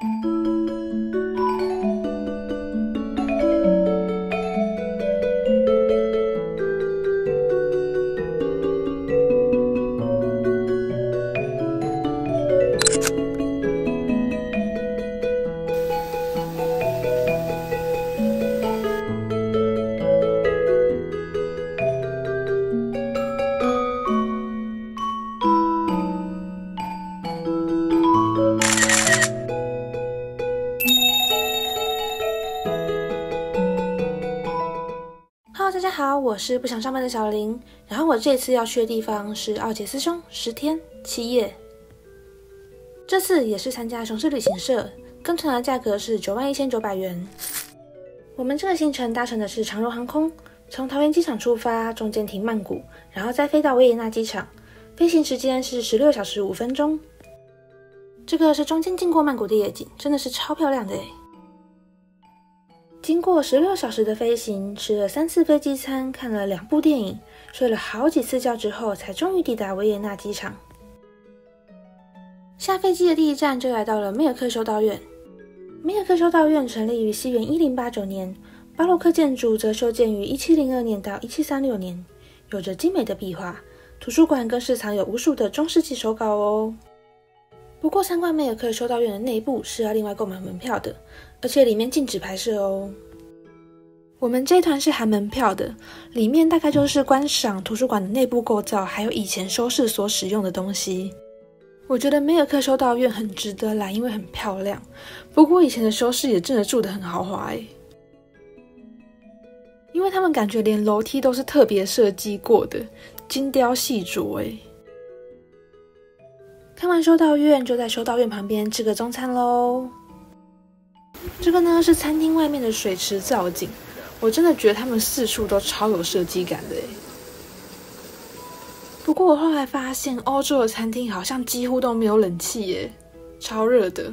Hello， 大家好，我是不想上班的小林。然后我这次要去的地方是奥杰斯兄10天7夜。这次也是参加雄狮旅行社，跟团的价格是91900元。我们这个行程搭乘的是长荣航空，从桃园机场出发，中间停曼谷，然后再飞到维也纳机场，飞行时间是16小时5分钟。这个是中间经过曼谷的夜景，真的是超漂亮的耶。经过16小时的飞行，吃了3次飞机餐，看了2部电影，睡了好几次觉之后，才终于抵达维也纳机场。下飞机的第一站就来到了梅尔克修道院。梅尔克修道院成立于西元1089年，巴洛克建筑则修建于1702年到1736年，有着精美的壁画。图书馆更是藏有无数的中世纪手稿哦。不过参观梅尔克修道院的内部是要另外购买门票的，而且里面禁止拍摄哦。我们这一团是含门票的，里面大概就是观赏图书馆的内部构造，还有以前修士所使用的东西。我觉得梅尔克修道院很值得来，因为很漂亮。不过以前的修士也真的住得很豪华耶，因为他们感觉连楼梯都是特别设计过的，精雕细琢耶。看完修道院，就在修道院旁边吃个中餐咯。这个呢是餐厅外面的水池造景，我真的觉得他们四处都超有设计感的耶。不过我后来发现，欧洲的餐厅好像几乎都没有冷气耶，超热的。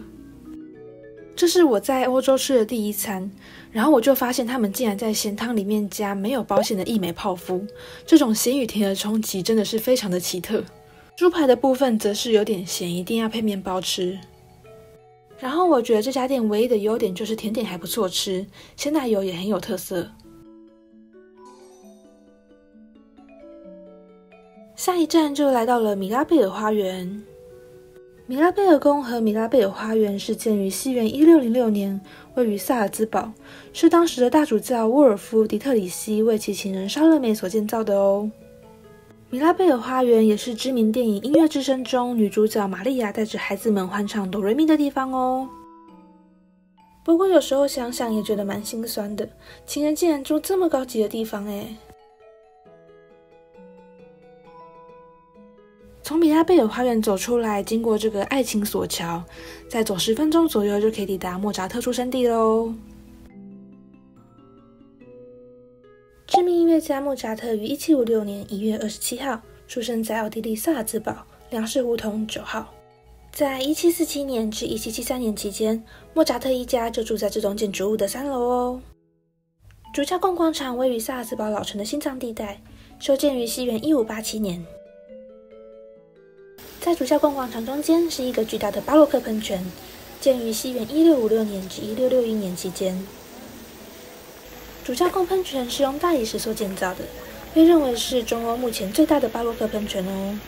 这是我在欧洲吃的第一餐，然后我就发现他们竟然在咸汤里面加没有保险的义美泡芙，这种咸与甜的冲击真的是非常的奇特。猪排的部分则是有点咸，一定要配面包吃。然后我觉得这家店唯一的优点就是甜点还不错吃，鲜奶油也很有特色。下一站就来到了米拉贝尔花园。米拉贝尔宫和米拉贝尔花园是建于西元1606年，位于萨尔兹堡，是当时的大主教沃尔夫·迪特里希为其情人莎乐美所建造的哦。米拉贝尔花园也是知名电影《音乐之声》中女主角玛利亚带着孩子们欢唱哆瑞咪的地方哦。不过有时候想想也觉得蛮心酸的，情人竟然住这么高级的地方耶。从米拉贝尔花园走出来，经过这个爱情索桥，再走10分钟左右就可以抵达莫扎特出生地咯。知名音乐家莫扎特于1756年1月27号出生在奥地利萨尔兹堡粮食胡同9号。在1747年至1773年期间，莫扎特一家就住在这栋建筑物的3楼哦。主教贡广场位于萨尔兹堡老城的心脏地带，修建于西元1587年。在主教贡广场中间是一个巨大的巴洛克喷泉，建于西元1656年至1661年期间。主教贡喷泉是用大理石所建造的，被认为是中欧目前最大的巴洛克喷泉哦。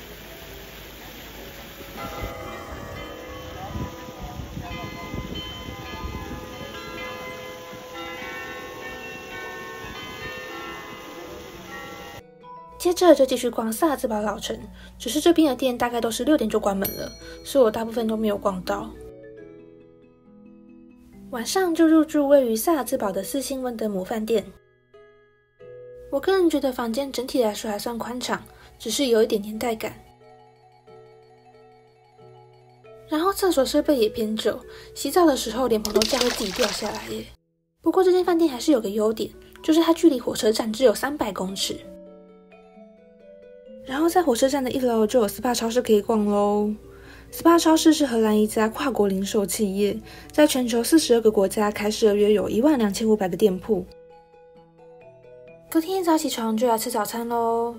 接着就继续逛萨尔兹堡老城，只是这边的店大概都是6点就关门了，所以我大部分都没有逛到。晚上就入住位于萨尔兹堡的4星温德姆饭店。我个人觉得房间整体来说还算宽敞，只是有一点年代感。然后厕所设备也偏旧，洗澡的时候莲蓬头架会自己掉下来耶。不过这间饭店还是有个优点，就是它距离火车站只有300公尺。然后在火车站的1楼就有 SPA 超市可以逛咯。SPA 超市是荷兰一家跨国零售企业，在全球42个国家开设约有12500个店铺。隔天一早起床就来吃早餐咯。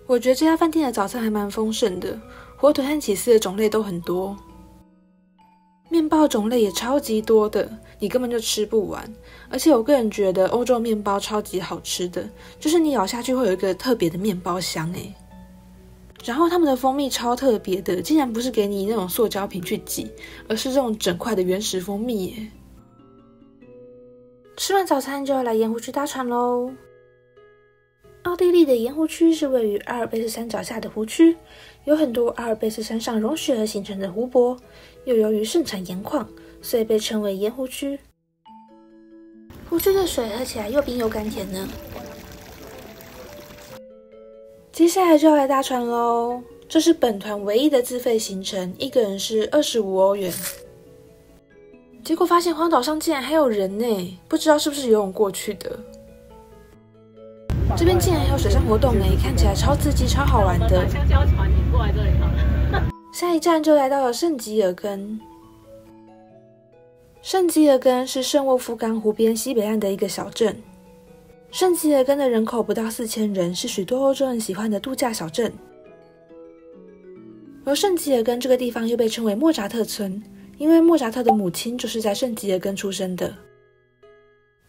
我觉得这家饭店的早餐还蛮丰盛的，火腿和起司的种类都很多。包种类也超级多的，你根本就吃不完。而且我个人觉得欧洲面包超级好吃的，就是你咬下去会有一个特别的面包香诶。然后他们的蜂蜜超特别的，竟然不是给你那种塑胶瓶去挤，而是这种整块的原始蜂蜜耶。吃完早餐就要来盐湖区搭船咯。奥地利的盐湖区是位于阿尔卑斯山脚下的湖区，有很多阿尔卑斯山上融雪而形成的湖泊，又由于盛产盐矿，所以被称为盐湖区。湖区的水喝起来又冰又甘甜呢。接下来就要来搭船咯，这是本团唯一的自费行程，一个人是25欧元。结果发现荒岛上竟然还有人呢，不知道是不是游泳过去的。这边竟然还有水上活动呢，看起来超刺激超好玩的。香蕉船你过来这里好了。下一站就来到了圣吉尔根。圣吉尔根是圣沃夫冈湖边西北岸的一个小镇。圣吉尔根的人口不到4000人，是许多欧洲人喜欢的度假小镇。而圣吉尔根这个地方又被称为莫扎特村，因为莫扎特的母亲就是在圣吉尔根出生的。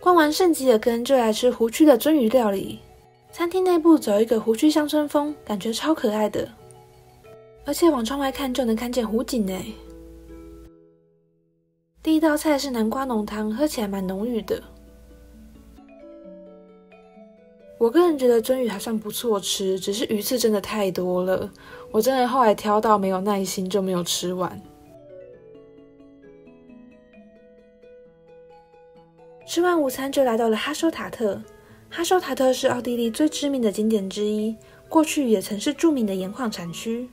逛完圣吉尔根就来吃湖区的鳟鱼料理。餐厅内部走一个湖区乡村风，感觉超可爱的。而且往窗外看就能看见湖景耶。第一道菜是南瓜浓汤，喝起来蛮浓郁的。我个人觉得鳟鱼还算不错吃，只是鱼刺真的太多了，我真的后来挑到没有耐心就没有吃完。吃完午餐就来到了哈修塔特。哈修塔特是奥地利最知名的景点之一，过去也曾是著名的盐矿产区。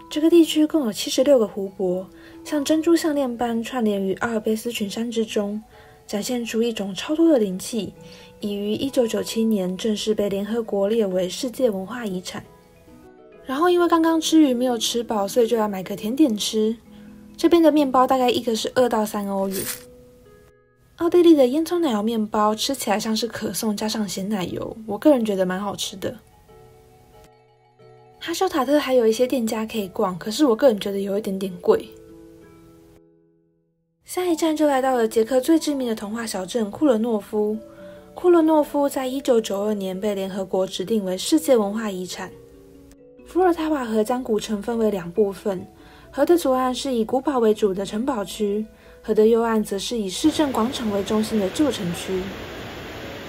这个地区共有76个湖泊，像珍珠项链般串联于阿尔卑斯群山之中，展现出一种超脱的灵气，已于1997年正式被联合国列为世界文化遗产。然后因为刚刚吃鱼没有吃饱，所以就来买个甜点吃。这边的面包大概一个是2到3欧元。奥地利的烟囱奶油面包吃起来像是可颂加上咸奶油，我个人觉得蛮好吃的。哈修塔特还有一些店家可以逛，可是我个人觉得有一点点贵。下一站就来到了捷克最知名的童话小镇库伦诺夫。库伦诺夫在1992年被联合国指定为世界文化遗产。伏尔塔瓦河将古城分为2部分，河的左岸是以古堡为主的城堡区，河的右岸则是以市政广场为中心的旧城区。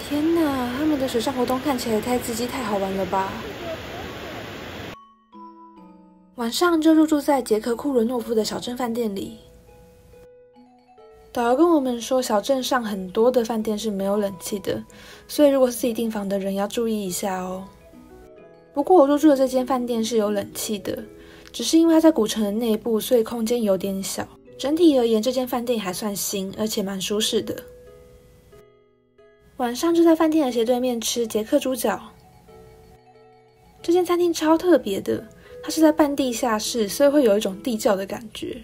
天哪，他们的水上活动看起来太刺激太好玩了吧。晚上就入住在捷克库伦诺夫的小镇饭店里。导游跟我们说，小镇上很多的饭店是没有冷气的，所以如果是自己订房的人要注意一下哦。不过我入住的这间饭店是有冷气的，只是因为它在古城的内部，所以空间有点小。整体而言，这间饭店还算新，而且蛮舒适的。晚上就在饭店的斜对面吃捷克猪脚。这间餐厅超特别的，它是在半地下室，所以会有一种地窖的感觉。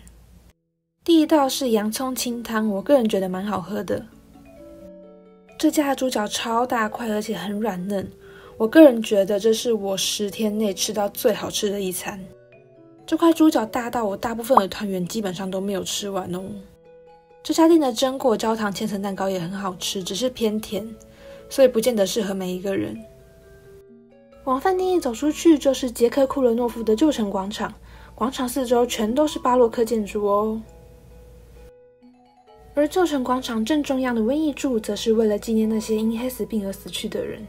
第一道是洋葱清汤，我个人觉得蛮好喝的。这家的猪脚超大块，而且很软嫩，我个人觉得这是我10天内吃到最好吃的一餐。这块猪脚大到我大部分的团圆基本上都没有吃完哦。这家店的榛果焦糖千层蛋糕也很好吃，只是偏甜，所以不见得适合每一个人。往饭店一走出去就是捷克库伦诺夫的旧城广场，广场四周全都是巴洛克建筑哦。而旧城广场正中央的瘟疫柱则是为了纪念那些因黑死病而死去的人。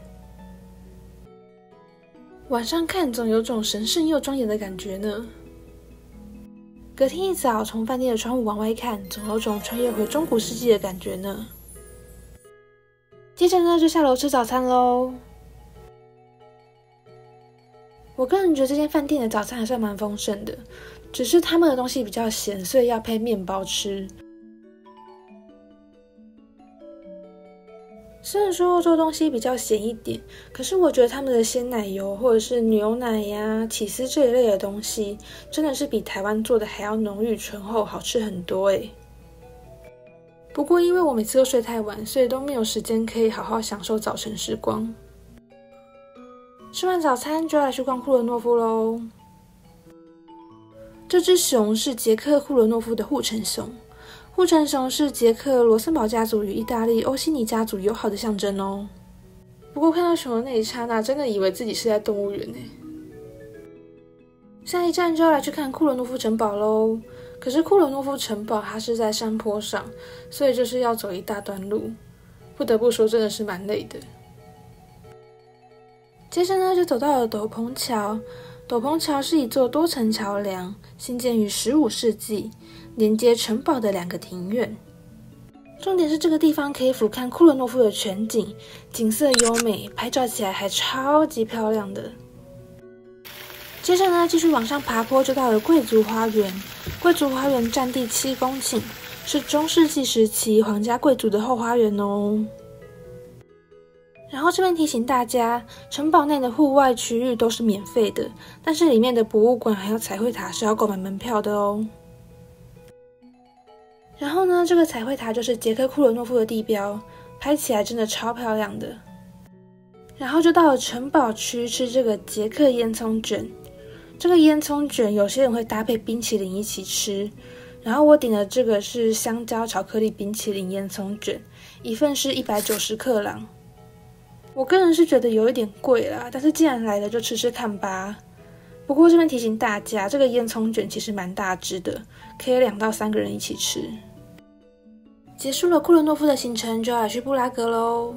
晚上看总有种神圣又庄严的感觉呢。隔天一早从饭店的窗户往外看，总有种穿越回中古世纪的感觉呢。接着呢就下楼吃早餐咯。我个人觉得这间饭店的早餐还算蛮丰盛的，只是他们的东西比较咸，所以要配面包吃。虽然说欧洲东西比较咸一点，可是我觉得他们的鲜奶油或者是牛奶呀、起司这一类的东西，真的是比台湾做的还要浓郁醇厚，好吃很多耶。不过因为我每次都睡太晚，所以都没有时间可以好好享受早晨时光。吃完早餐就要来去逛库伦诺夫咯。这只熊是捷克库伦诺夫的护城熊。护城熊是捷克罗森堡家族与意大利欧西尼家族友好的象征哦。不过看到熊的那一刹那，真的以为自己是在动物园耶。下一站就要来去看库伦诺夫城堡咯。可是库伦诺夫城堡它是在山坡上，所以就是要走一大段路，不得不说真的是蛮累的。接着呢，就走到了斗篷桥。斗篷桥是一座多层桥梁，兴建于15世纪，连接城堡的2个庭院。重点是这个地方可以俯瞰库伦诺夫的全景，景色优美，拍照起来还超级漂亮的。接着呢，继续往上爬坡，就到了贵族花园。贵族花园占地7公顷，是中世纪时期皇家贵族的后花园哦。然后这边提醒大家，城堡内的户外区域都是免费的，但是里面的博物馆还有彩绘塔是要购买门票的哦。然后呢，这个彩绘塔就是捷克库伦诺夫的地标，拍起来真的超漂亮的。然后就到了城堡区吃这个捷克烟囱卷。这个烟囱卷有些人会搭配冰淇淋一起吃，然后我点的这个是香蕉巧克力冰淇淋烟囱卷，一份是190克朗。我个人是觉得有一点贵啦，但是既然来了就吃吃看吧。不过这边提醒大家，这个烟囱卷其实蛮大只的，可以2到3个人一起吃。结束了库伦诺夫的行程，就要来去布拉格咯。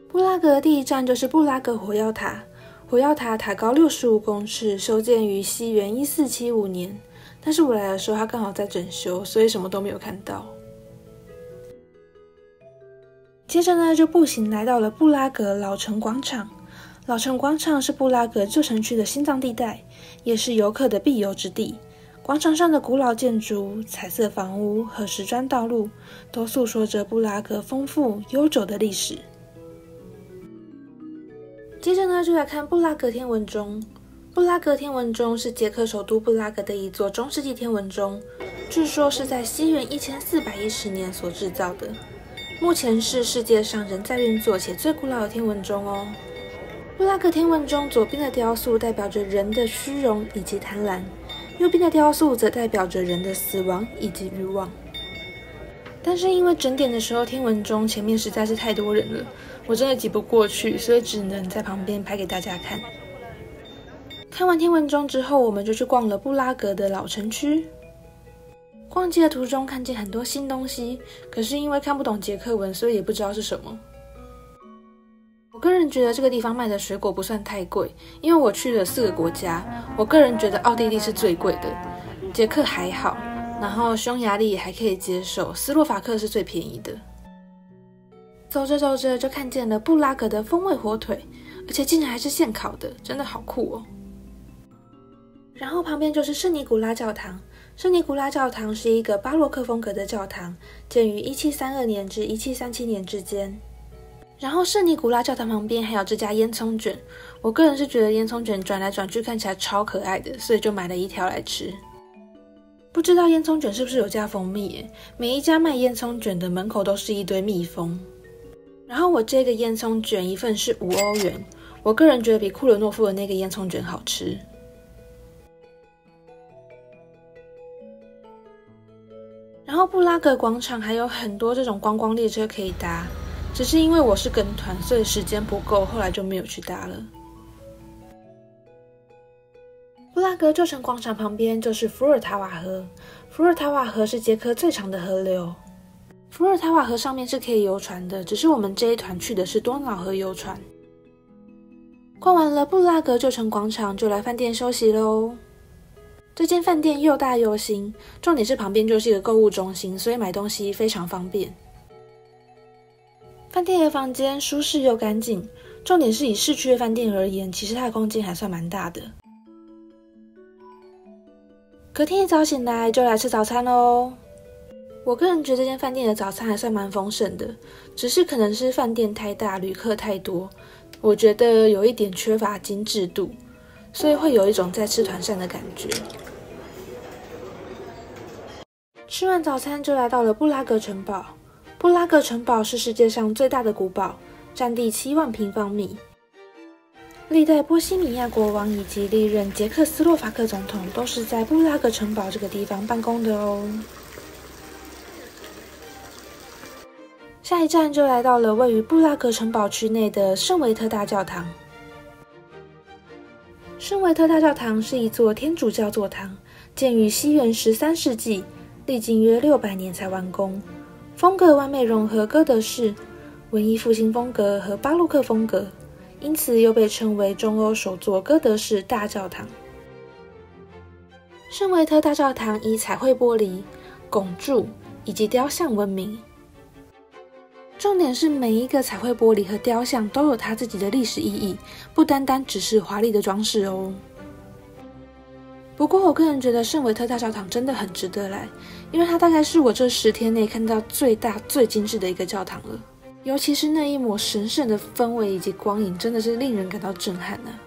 布拉格的第一站就是布拉格火药塔。火药塔塔高65公尺，修建于西元1475年，但是我来的时候它刚好在整修，所以什么都没有看到。接着呢，就步行来到了布拉格老城广场。老城广场是布拉格旧城区的心脏地带，也是游客的必游之地。广场上的古老建筑、彩色房屋和石砖道路，都诉说着布拉格丰富悠久的历史。接着呢，就来看布拉格天文钟。布拉格天文钟是捷克首都布拉格的一座中世纪天文钟，据说是在西元1410年所制造的。目前是世界上仍在运作且最古老的天文钟哦。布拉格天文钟左边的雕塑代表着人的虚荣以及贪婪，右边的雕塑则代表着人的死亡以及欲望。但是因为整点的时候天文钟前面实在是太多人了，我真的挤不过去，所以只能在旁边拍给大家看。看完天文钟之后，我们就去逛了布拉格的老城区。逛街的途中看见很多新东西，可是因为看不懂捷克文，所以也不知道是什么。我个人觉得这个地方卖的水果不算太贵，因为我去了4个国家，我个人觉得奥地利是最贵的，捷克还好，然后匈牙利也还可以接受，斯洛伐克是最便宜的。走着走着就看见了布拉格的风味火腿，而且竟然还是现烤的，真的好酷哦。然后旁边就是圣尼古拉教堂。圣尼古拉教堂是一个巴洛克风格的教堂，建于1732年至1737年之间。然后圣尼古拉教堂旁边还有这家烟囱卷，我个人是觉得烟囱卷转来转去看起来超可爱的，所以就买了1条来吃。不知道烟囱卷是不是有加蜂蜜耶？每一家卖烟囱卷的门口都是一堆蜜蜂。然后我这个烟囱卷一份是5欧元，我个人觉得比库伦诺夫的那个烟囱卷好吃。然后布拉格广场还有很多这种观光列车可以搭，只是因为我是跟团，所以时间不够，后来就没有去搭了。布拉格旧城广场旁边就是伏尔塔瓦河，伏尔塔瓦河是捷克最长的河流。伏尔塔瓦河上面是可以游船的，只是我们这一团去的是多瑙河游船。逛完了布拉格旧城广场，就来饭店休息咯。这间饭店又大又新，重点是旁边就是一个购物中心，所以买东西非常方便。饭店的房间舒适又干净，重点是以市区的饭店而言，其实它的空间还算蛮大的。隔天一早醒来就来吃早餐咯。我个人觉得这间饭店的早餐还算蛮丰盛的，只是可能是饭店太大，旅客太多，我觉得有一点缺乏精致度，所以会有一种在吃团膳的感觉。吃完早餐就来到了布拉格城堡。布拉格城堡是世界上最大的古堡，占地7万平方米。历代波西米亚国王以及历任捷克斯洛伐克总统都是在布拉格城堡这个地方办公的哦。下一站就来到了位于布拉格城堡区内的圣维特大教堂。圣维特大教堂是一座天主教座堂，建于西元13世纪，历经约600年才完工。风格完美融合哥德式、文艺复兴风格和巴洛克风格，因此又被称为中欧首座哥德式大教堂。圣维特大教堂以彩绘玻璃、拱柱以及雕像闻名。重点是每一个彩绘玻璃和雕像都有它自己的历史意义，不单单只是华丽的装饰哦。不过我个人觉得圣维特大教堂真的很值得来，因为它大概是我这10天内看到最大最精致的一个教堂了。尤其是那一抹神圣的氛围以及光影，真的是令人感到震撼啊。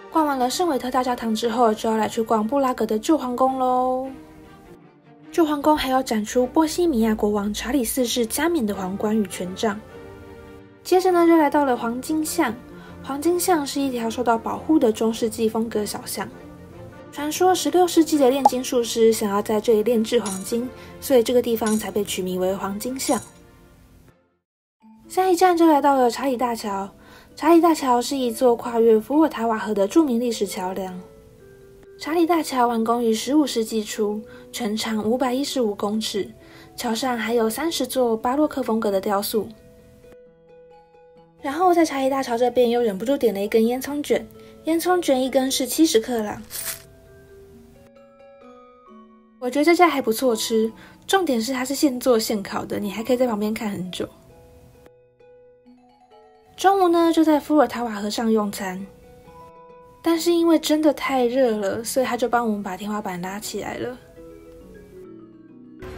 逛完了圣维特大教堂之后，就要来去逛布拉格的旧皇宫咯。旧皇宫还要展出波西米亚国王查理4世加冕的皇冠与权杖。接着呢，就来到了黄金巷。黄金巷是一条受到保护的中世纪风格小巷。传说16世纪的炼金术师想要在这里炼制黄金，所以这个地方才被取名为黄金巷。下一站就来到了查理大桥。查理大桥是一座跨越伏尔塔瓦河的著名历史桥梁。查理大桥完工于15世纪初，全长515公尺，桥上还有30座巴洛克风格的雕塑。然后在查理大桥这边又忍不住点了一根烟囱卷，烟囱卷一根是70克朗。我觉得这家还不错吃，重点是它是现做现烤的，你还可以在旁边看很久。中午呢，就在伏尔塔瓦河上用餐，但是因为真的太热了，所以他就帮我们把天花板拉起来了。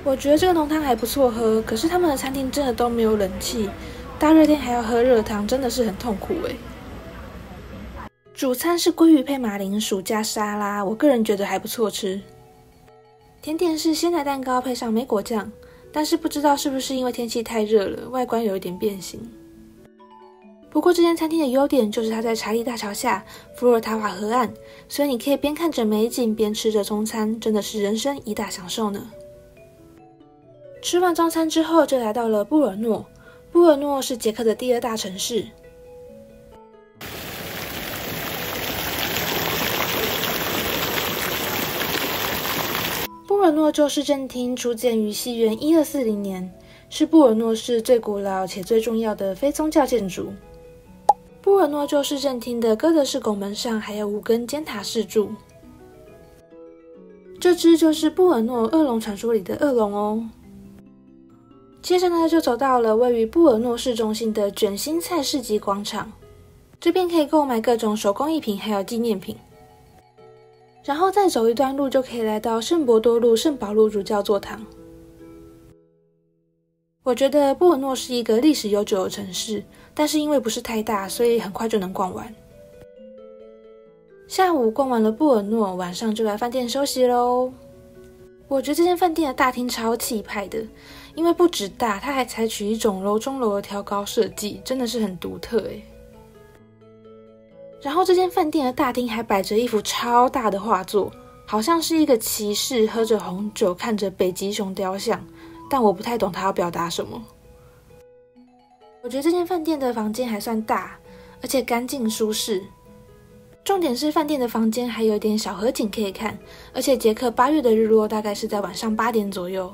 我觉得这个浓汤还不错喝，可是他们的餐厅真的都没有冷气，大热天还要喝热汤，真的是很痛苦耶。主餐是鲑鱼配马铃薯加沙拉，我个人觉得还不错吃。甜点是鲜奶蛋糕配上莓果酱，但是不知道是不是因为天气太热了，外观有一点变形。不过这间餐厅的优点就是它在查理大桥下，伏尔塔瓦河岸，所以你可以边看着美景边吃着中餐，真的是人生一大享受呢。吃完中餐之后，就来到了布尔诺。布尔诺是捷克的第2大城市。布尔诺旧市政厅初建于西元1240年，是布尔诺市最古老且最重要的非宗教建筑。布尔诺旧市政厅的哥德式拱门上还有5根尖塔式柱，这只就是布尔诺恶龙传说里的恶龙哦。接着呢，就走到了位于布尔诺市中心的卷心菜市集广场，这边可以购买各种手工艺品还有纪念品。然后再走一段路就可以来到圣伯多禄圣保禄主教座堂。我觉得布尔诺是一个历史悠久的城市，但是因为不是太大，所以很快就能逛完。下午逛完了布尔诺，晚上就来饭店休息咯。我觉得这间饭店的大厅超气派的，因为不止大，它还采取一种楼中楼的挑高设计，真的是很独特耶。然后这间饭店的大厅还摆着一幅超大的画作，好像是一个骑士喝着红酒看着北极熊雕像，但我不太懂他要表达什么。我觉得这间饭店的房间还算大，而且干净舒适。重点是饭店的房间还有一点小河景可以看，而且捷克8月的日落大概是在晚上8点左右，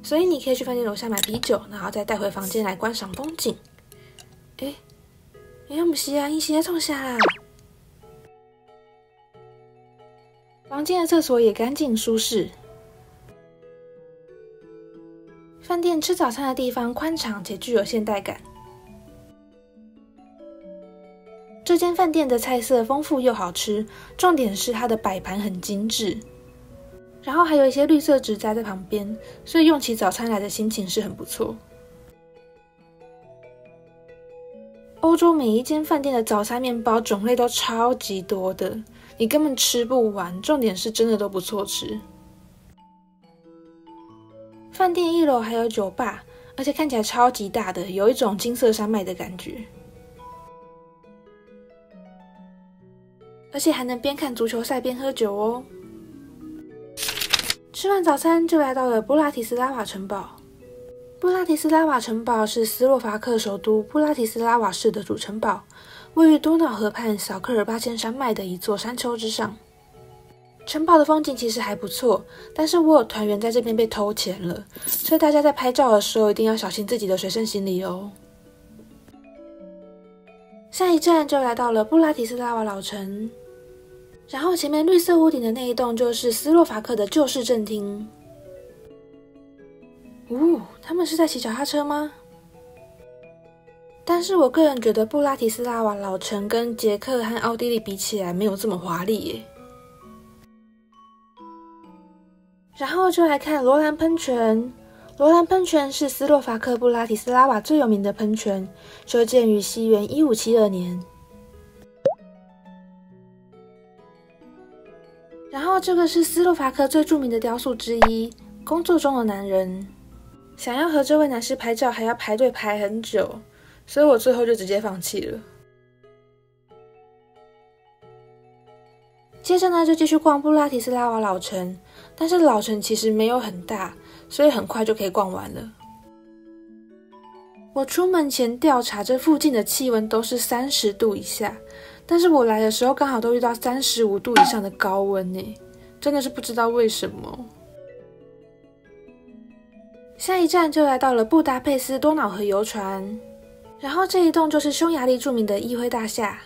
所以你可以去饭店楼下买啤酒，然后再带回房间来观赏风景。不是啊，你是在冲啥啦？房间的厕所也干净舒适。饭店吃早餐的地方宽敞且具有现代感。这间饭店的菜色丰富又好吃，重点是它的摆盘很精致，然后还有一些绿色植栽在旁边，所以用起早餐来的心情是很不错。欧洲每一间饭店的早餐面包种类都超级多的，你根本吃不完，重点是真的都不错吃。饭店1楼还有酒吧，而且看起来超级大的，有一种金色山脉的感觉。而且还能边看足球赛边喝酒哦。吃完早餐就来到了布拉提斯拉瓦城堡。布拉提斯拉瓦城堡是斯洛伐克首都布拉提斯拉瓦市的主城堡，位于多瑙河畔小克尔巴阡山脉的一座山丘之上。城堡的风景其实还不错，但是我有团员在这边被偷钱了，所以大家在拍照的时候一定要小心自己的随身行李哦。下一站就来到了布拉提斯拉瓦老城，然后前面绿色屋顶的那一栋就是斯洛伐克的旧市政厅。他们是在骑脚踏车吗？但是我个人觉得布拉提斯拉瓦老城跟捷克和奥地利比起来没有这么华丽耶。然后就来看罗兰喷泉。罗兰喷泉是斯洛伐克布拉提斯拉瓦最有名的喷泉，修建于西元1572年。然后这个是斯洛伐克最著名的雕塑之一，工作中的男人。想要和这位男士拍照还要排队排很久，所以我最后就直接放弃了。接着呢，就继续逛布拉提斯拉瓦老城，但是老城其实没有很大，所以很快就可以逛完了。我出门前调查，这附近的气温都是30度以下，但是我来的时候刚好都遇到35度以上的高温耶，真的是不知道为什么。下一站就来到了布达佩斯多瑙河游船，然后这一栋就是匈牙利著名的议会大厦。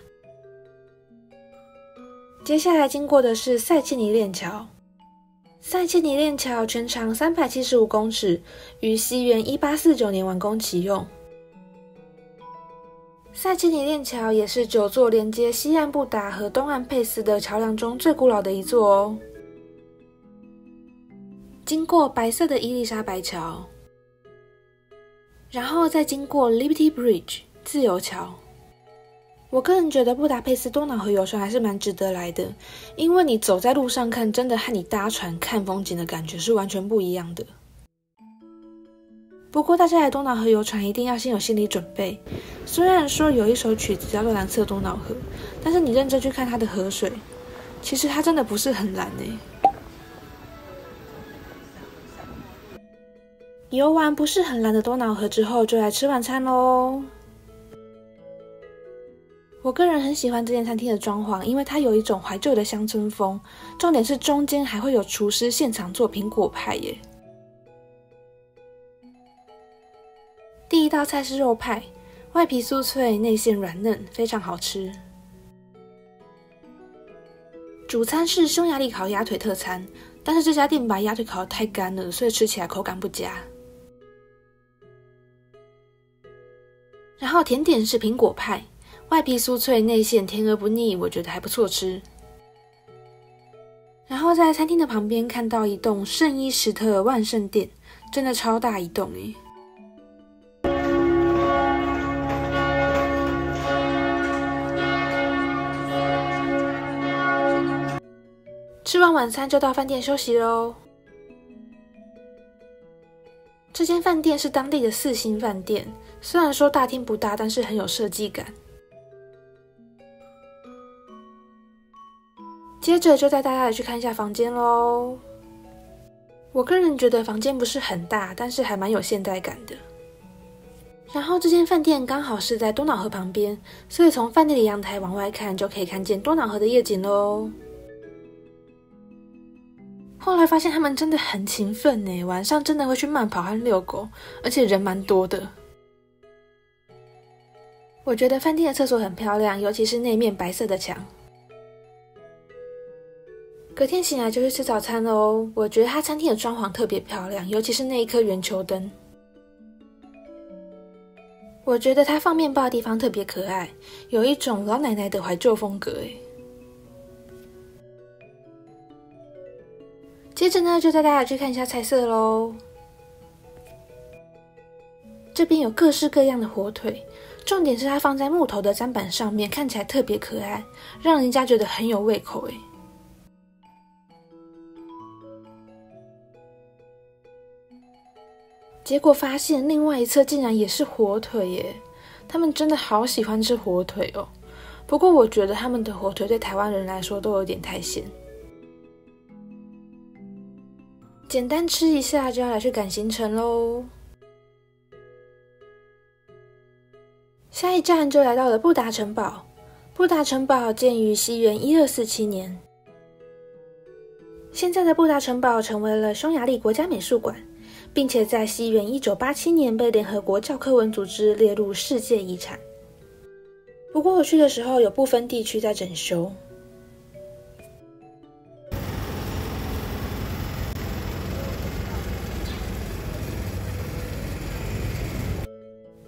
接下来经过的是塞切尼链桥。塞切尼链桥全长375公尺，于西元1849年完工启用。塞切尼链桥也是9座连接西岸布达和东岸佩斯的桥梁中最古老的一座哦。经过白色的伊丽莎白桥，然后再经过 Liberty Bridge 自由桥。我个人觉得布达佩斯多瑙河游船还是蛮值得来的，因为你走在路上看，真的和你搭船看风景的感觉是完全不一样的。不过大家来多瑙河游船一定要先有心理准备，虽然说有一首曲子叫做蓝色多瑙河，但是你认真去看它的河水，其实它真的不是很蓝耶。游完不是很蓝的多瑙河之后，就来吃晚餐咯。我个人很喜欢这间餐厅的装潢，因为它有一种怀旧的乡村风，重点是中间还会有厨师现场做苹果派耶。第一道菜是肉派，外皮酥脆，内馅软嫩，非常好吃。主餐是匈牙利烤鸭腿特餐，但是这家店把鸭腿烤得太干了，所以吃起来口感不佳。然后甜点是苹果派，外皮酥脆，内馅甜而不腻，我觉得还不错吃。然后在餐厅的旁边看到一栋圣伊什特万圣殿，真的超大一栋耶。吃完晚餐就到饭店休息咯。这间饭店是当地的4星饭店，虽然说大厅不大，但是很有设计感。接着就带大家来去看一下房间咯。我个人觉得房间不是很大，但是还蛮有现代感的。然后这间饭店刚好是在多瑙河旁边，所以从饭店的阳台往外看，就可以看见多瑙河的夜景咯。后来发现他们真的很勤奋耶，晚上真的会去慢跑和遛狗，而且人蛮多的。我觉得饭店的厕所很漂亮，尤其是那面白色的墙。隔天醒来就去吃早餐咯。我觉得它餐厅的装潢特别漂亮，尤其是那一颗圆球灯。我觉得它放面包的地方特别可爱，有一种老奶奶的怀旧风格耶。接着呢，就带大家去看一下菜色咯。这边有各式各样的火腿，重点是它放在木头的砧板上面，看起来特别可爱，让人家觉得很有胃口耶。结果发现另外一侧竟然也是火腿耶！他们真的好喜欢吃火腿哦。不过我觉得他们的火腿对台湾人来说都有点太咸。简单吃一下就要来去赶行程咯。下一站就来到了布达城堡。布达城堡建于西元1247年。现在的布达城堡成为了匈牙利国家美术馆，并且在西元1987年被联合国教科文组织列入世界遗产。不过我去的时候有部分地区在整修。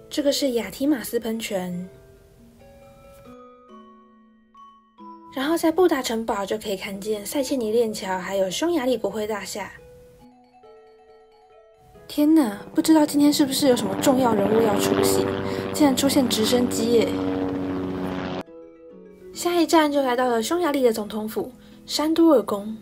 这个是雅提马斯喷泉。然后在布达城堡就可以看见塞切尼链桥，还有匈牙利国会大厦。天哪，不知道今天是不是有什么重要人物要出席，竟然出现直升机耶！下一站就来到了匈牙利的总统府山多尔宫。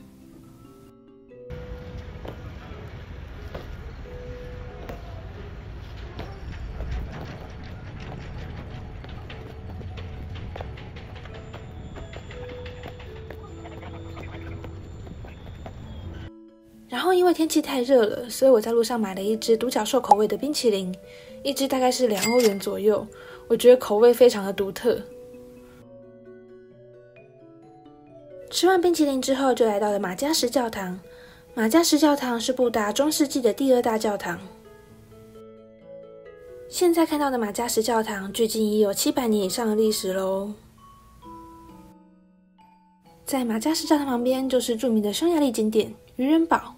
然后因为天气太热了，所以我在路上买了一支独角兽口味的冰淇淋，一支大概是2欧元左右，我觉得口味非常的独特。吃完冰淇淋之后，就来到了马加什教堂。马加什教堂是布达中世纪的第2大教堂。现在看到的马加什教堂，距今已有700年以上的历史咯。在马加什教堂旁边，就是著名的匈牙利景点渔人堡。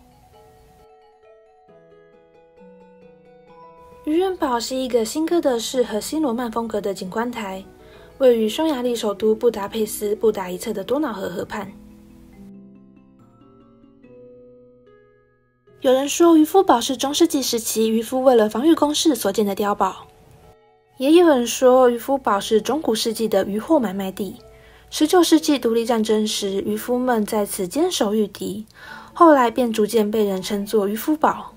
渔人堡是一个新哥德式和新罗曼风格的景观台，位于匈牙利首都布达佩斯布达一侧的多瑙河河畔。有人说渔夫堡是中世纪时期渔夫为了防御工事所建的碉堡，也有人说渔夫堡是中古世纪的渔货买卖地。19世纪独立战争时，渔夫们在此坚守御敌，后来便逐渐被人称作渔夫堡。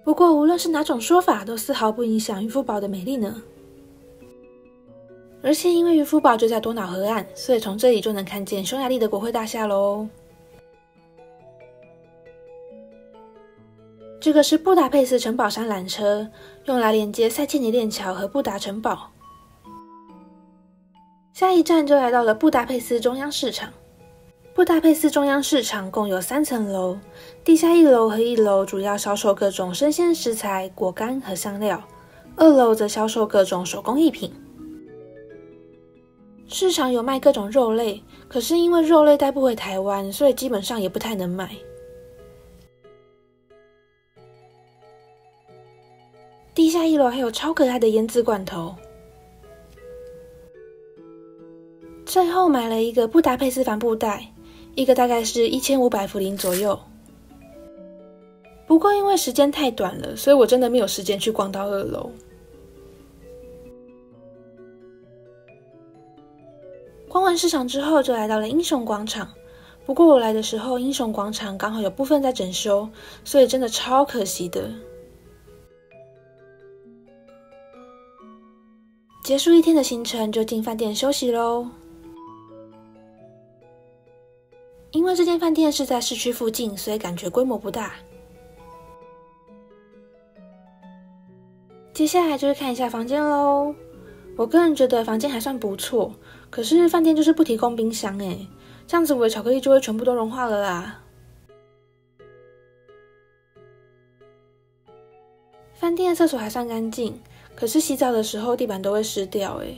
不过无论是哪种说法，都丝毫不影响渔夫堡的美丽呢。而且因为渔夫堡就在多瑙河岸，所以从这里就能看见匈牙利的国会大厦咯。这个是布达佩斯城堡山缆车，用来连接塞切尼链桥和布达城堡。下一站就来到了布达佩斯中央市场。布达佩斯中央市场共有3层楼，地下1楼和1楼主要销售各种生鲜食材、果干和香料，2楼则销售各种手工艺品。市场有卖各种肉类，可是因为肉类带不回台湾，所以基本上也不太能买。地下1楼还有超可爱的腌制罐头。最后买了一个布达佩斯帆布袋，一个大概是1500福林左右。不过因为时间太短了，所以我真的没有时间去逛到2楼。逛完市场之后，就来到了英雄广场。不过我来的时候，英雄广场刚好有部分在整修，所以真的超可惜的。结束一天的行程，就进饭店休息咯。因为这间饭店是在市区附近，所以感觉规模不大。接下来就是看一下房间咯。我个人觉得房间还算不错，可是饭店就是不提供冰箱耶，这样子我的巧克力就会全部都融化了啦。饭店的厕所还算干净，可是洗澡的时候地板都会湿掉耶。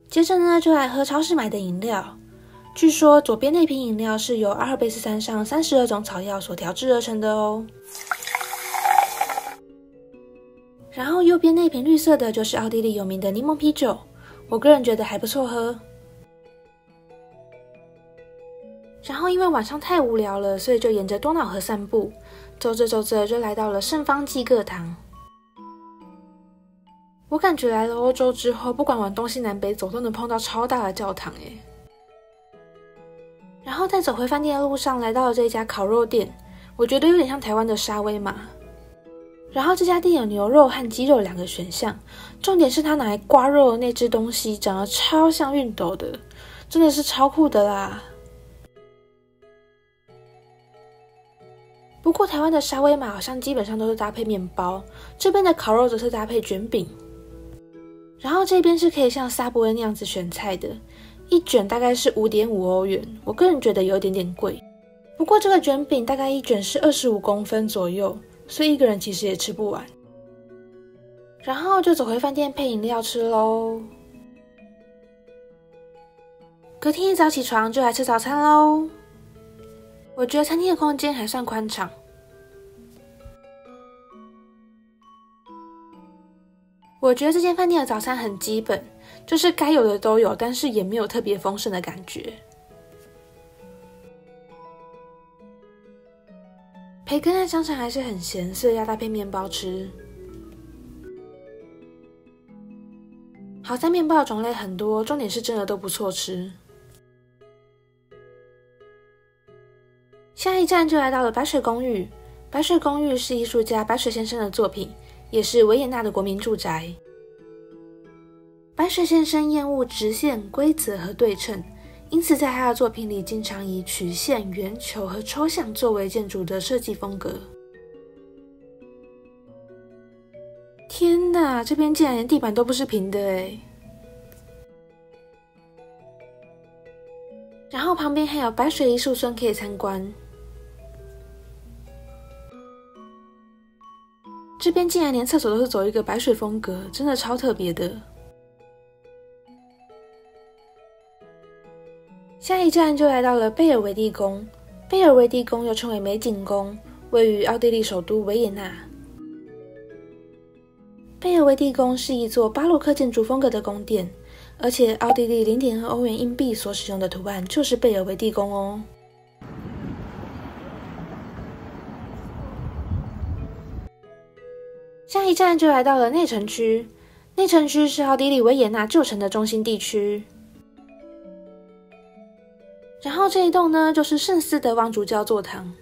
接着呢，就来喝超市买的饮料。据说左边那瓶饮料是由阿尔卑斯山上32种草药所调制而成的哦。然后右边那瓶绿色的就是奥地利有名的柠檬啤酒，我个人觉得还不错喝。然后因为晚上太无聊了，所以就沿着多瑙河散步，走着走着就来到了圣方济各堂。我感觉来了欧洲之后，不管往东西南北走，都能碰到超大的教堂耶。然后在走回饭店的路上，来到了这一家烤肉店，我觉得有点像台湾的沙威玛。然后这家店有牛肉和鸡肉2个选项，重点是它拿来刮肉的那只东西长得超像熨斗的，真的是超酷的啦。不过台湾的沙威玛好像基本上都是搭配面包，这边的烤肉则是搭配卷饼。然后这边是可以像 Subway 那样子选菜的，一卷大概是 5.5 欧元，我个人觉得有点点贵。不过这个卷饼大概一卷是25公分左右，所以一个人其实也吃不完。然后就走回饭店配饮料吃咯。隔天一早起床就来吃早餐咯。我觉得餐厅的空间还算宽敞。我觉得这间饭店的早餐很基本，就是该有的都有，但是也没有特别丰盛的感觉。培根和香肠还是很咸，所以要搭配面包吃。好在面包的种类很多，重点是真的都不错吃。下一站就来到了白水公寓。白水公寓是艺术家白水先生的作品，也是维也纳的国民住宅。白水先生厌恶直线、规则和对称，因此在他的作品里经常以曲线、圆球和抽象作为建筑的设计风格。天哪，这边竟然连地板都不是平的耶！然后旁边还有白水艺术村可以参观。这边竟然连厕所都是走一个白水风格，真的超特别的。下一站就来到了贝尔维蒂宫。贝尔维蒂宫又称为美景宫，位于奥地利首都维也纳。贝尔维蒂宫是一座巴洛克建筑风格的宫殿，而且奥地利0.2欧元硬币所使用的图案就是贝尔维蒂宫哦。下一站就来到了内城区。内城区是奥地利维也纳旧城的中心地区。然后这一栋呢，就是圣斯德旺主教座堂。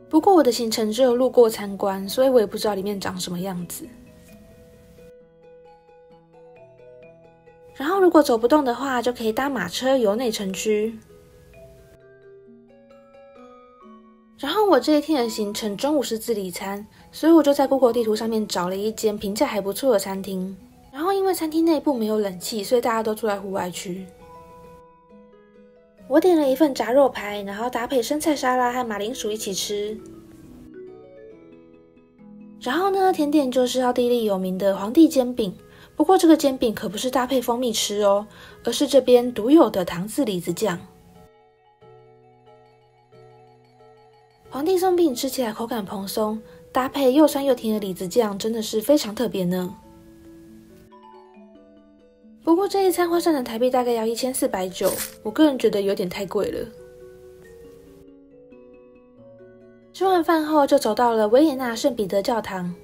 不过我的行程只有路过参观，所以我也不知道里面长什么样子。然后如果走不动的话，就可以搭马车游内城区。然后我这一天的行程中午是自理餐，所以我就在 Google 地图上面找了一间评价还不错的餐厅。然后因为餐厅内部没有冷气，所以大家都住在户外区。我点了一份炸肉排，然后搭配生菜沙拉和马铃薯一起吃。然后呢，甜点就是奥地利有名的皇帝煎饼。不过这个煎饼可不是搭配蜂蜜吃哦，而是这边独有的糖渍李子酱。皇帝松饼吃起来口感蓬松，搭配又酸又甜的李子酱，真的是非常特别呢。不过这一餐换算成台币大概要1490，我个人觉得有点太贵了。吃完饭后就走到了维也纳圣彼得教堂。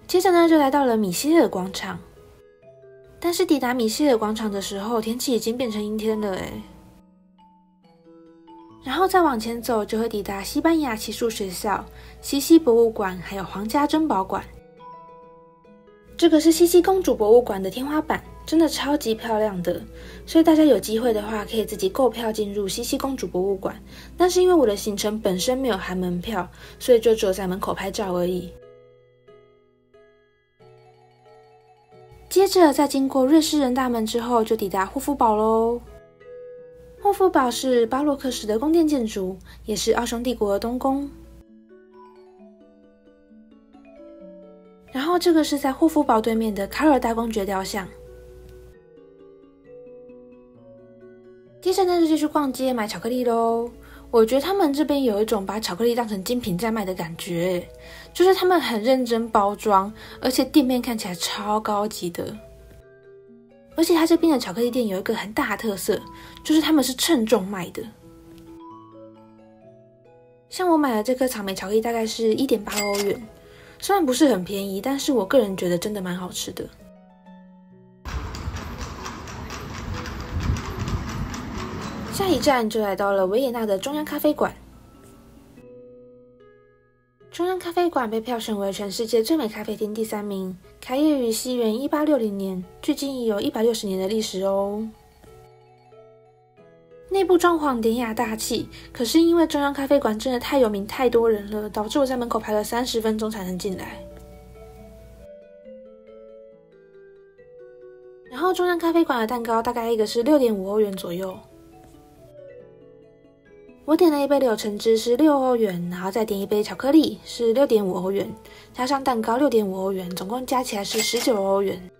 接着呢，就来到了米歇尔广场。但是抵达米歇尔广场的时候，天气已经变成阴天了诶。然后再往前走，就会抵达西班牙骑术学校、西西博物馆，还有皇家珍宝馆。这个是西西公主博物馆的天花板，真的超级漂亮的，所以大家有机会的话，可以自己购票进入西西公主博物馆。但是因为我的行程本身没有含门票，所以就只有在门口拍照而已。接着在经过瑞士人大门之后，就抵达霍夫堡咯。霍夫堡是巴洛克式的宫殿建筑，也是奥匈帝国的东宫。然后这个是在霍夫堡对面的卡尔大公爵雕像。接着呢就继续逛街买巧克力咯。我觉得他们这边有一种把巧克力当成精品在卖的感觉，就是他们很认真包装，而且店面看起来超高级的。而且他这边的巧克力店有一个很大的特色，就是他们是称重卖的。像我买的这颗草莓巧克力大概是 1.8 欧元，虽然不是很便宜，但是我个人觉得真的蛮好吃的。下一站就来到了维也纳的中央咖啡馆。中央咖啡馆被票选为全世界最美咖啡厅第3名，开业于西元1860年，距今已有160年的历史哦。内部装潢典雅大气，可是因为中央咖啡馆真的太有名太多人了，导致我在门口排了30分钟才能进来。然后中央咖啡馆的蛋糕大概一个是 6.5 欧元左右。我点了一杯柳橙汁是6欧元，然后再点一杯巧克力是 6.5 欧元，加上蛋糕 6.5 欧元，总共加起来是19欧元。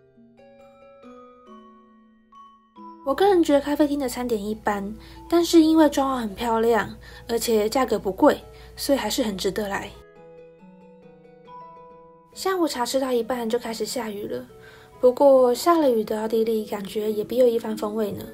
我个人觉得咖啡厅的餐点一般，但是因为装潢很漂亮，而且价格不贵，所以还是很值得来。下午茶吃到一半就开始下雨了，不过下了雨的奥地利感觉也别有一番风味呢。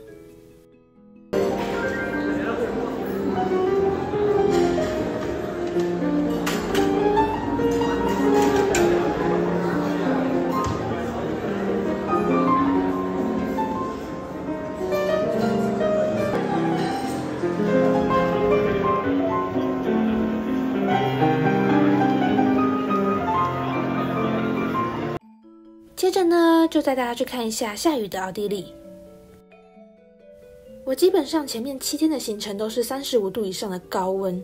接着呢，就带大家去看一下下雨的奥地利。我基本上前面7天的行程都是35度以上的高温，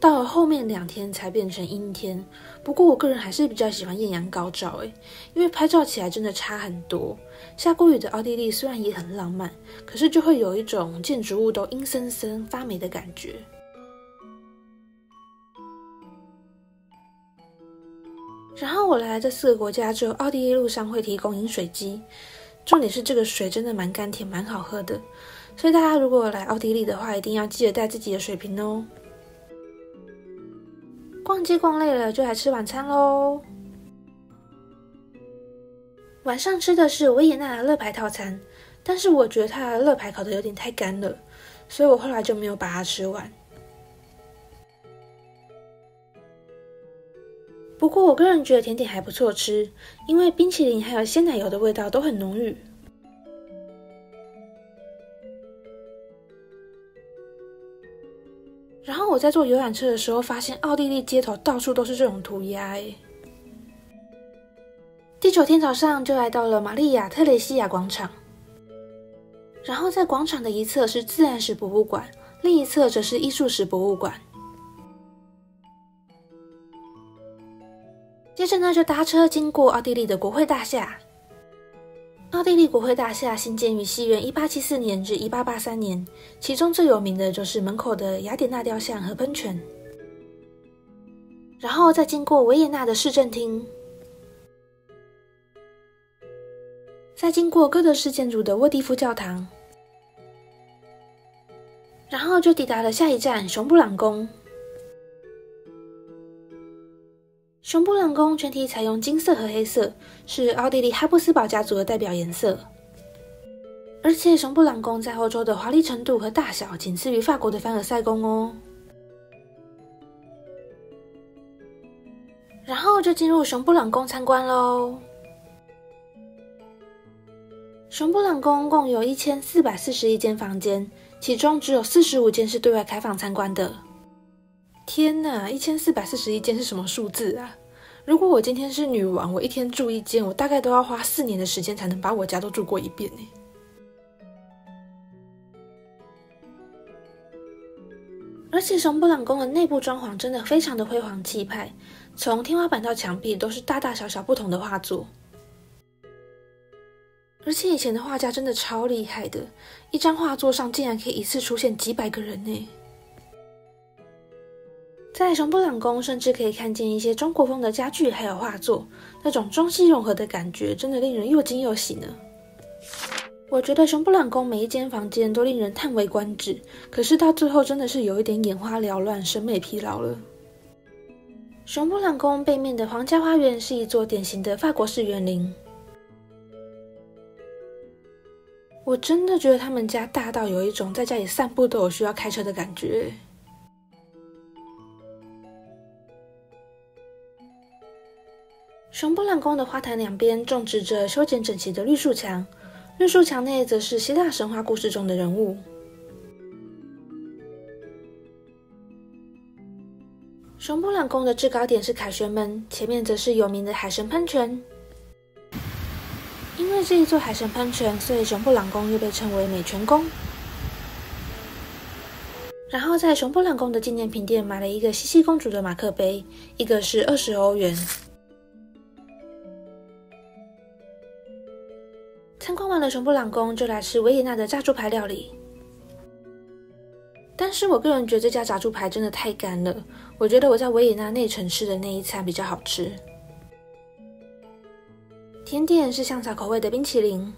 到了后面2天才变成阴天。不过我个人还是比较喜欢艳阳高照因为拍照起来真的差很多。下过雨的奥地利虽然也很浪漫，可是就会有一种建筑物都阴森森发霉的感觉。然后我来这4个国家之后，奥地利路上会提供饮水机，重点是这个水真的蛮甘甜蛮好喝的，所以大家如果来奥地利的话，一定要记得带自己的水瓶哦。逛街逛累了就来吃晚餐咯。晚上吃的是维也纳的乐牌套餐，但是我觉得它的乐牌烤得有点太干了，所以我后来就没有把它吃完。不过我个人觉得甜点还不错吃，因为冰淇淋还有鲜奶油的味道都很浓郁。然后我在坐游览车的时候发现奥地利街头到处都是这种涂鸦第9天早上就来到了玛丽亚特蕾西亚广场，然后在广场的一侧是自然史博物馆，另一侧则是艺术史博物馆。接着呢，就搭车经过奥地利的国会大厦。奥地利国会大厦兴建于西元1874年至1883年，其中最有名的就是门口的雅典娜雕像和喷泉。然后再经过维也纳的市政厅，再经过哥德式建筑的沃蒂夫教堂，然后就抵达了下一站熊布朗宫。熊布朗宫全体采用金色和黑色，是奥地利哈布斯堡家族的代表颜色。而且熊布朗宫在欧洲的华丽程度和大小仅次于法国的凡尔赛宫哦。然后就进入熊布朗宫参观咯。熊布朗宫共有1441间房间，其中只有45间是对外开放参观的。天哪，1441间是什么数字啊？如果我今天是女王，我一天住1间，我大概都要花4年的时间才能把我家都住过一遍耶。而且熊布朗宫的内部装潢真的非常的辉煌气派，从天花板到墙壁都是大大小小不同的画作。而且以前的画家真的超厉害的，一张画作上竟然可以一次出现几百个人耶。在熊布朗宫甚至可以看见一些中国风的家具还有画作，那种中西融合的感觉真的令人又惊又喜呢。我觉得熊布朗宫每一间房间都令人叹为观止，可是到最后真的是有一点眼花缭乱、审美疲劳了。熊布朗宫背面的皇家花园是一座典型的法国式园林，我真的觉得他们家大到有一种在家里散步都有需要开车的感觉。熊布朗宫的花坛两边种植着修剪整齐的绿树墙，绿树墙内则是希腊神话故事中的人物。熊布朗宫的制高点是凯旋门，前面则是有名的海神喷泉。因为这一座海神喷泉，所以熊布朗宫又被称为美泉宫。然后在熊布朗宫的纪念品店买了一个茜茜公主的马克杯，一个是20欧元。参观完了熊布朗宫，就来吃维也纳的炸猪排料理。但是我个人觉得这家炸猪排真的太干了，我觉得我在维也纳内城吃的那一餐比较好吃。甜点是香草口味的冰淇淋。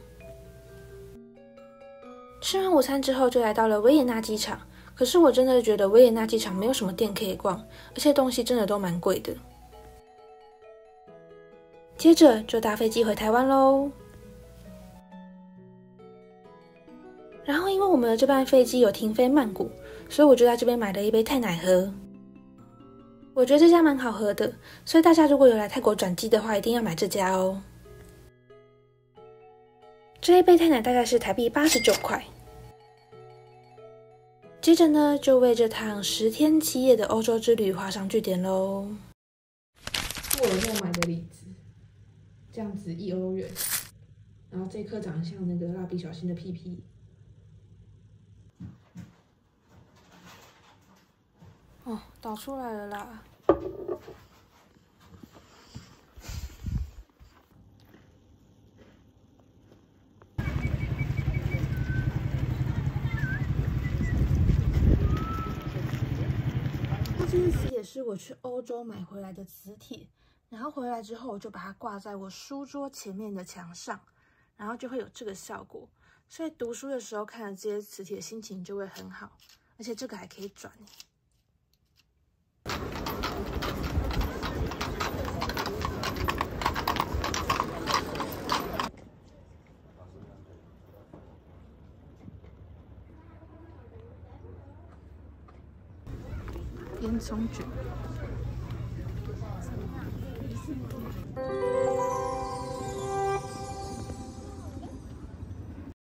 吃完午餐之后就来到了维也纳机场，可是我真的觉得维也纳机场没有什么店可以逛，而且东西真的都蛮贵的。接着就搭飞机回台湾咯。然后因为我们的这班飞机有停飞曼谷，所以我就在这边买了一杯泰奶喝。我觉得这家蛮好喝的，所以大家如果有来泰国转机的话，一定要买这家哦。这一杯泰奶大概是台币89块。接着呢，就为这趟10天7夜的欧洲之旅画上句点咯。我有买的李子，这样子1欧元，然后这颗长得像那个蜡笔小新的屁屁。哦，倒出来了啦！这件词也是我去欧洲买回来的磁铁，然后回来之后我就把它挂在我书桌前面的墙上，然后就会有这个效果。所以读书的时候看了这些磁铁，心情就会很好，而且这个还可以转。烟囱卷。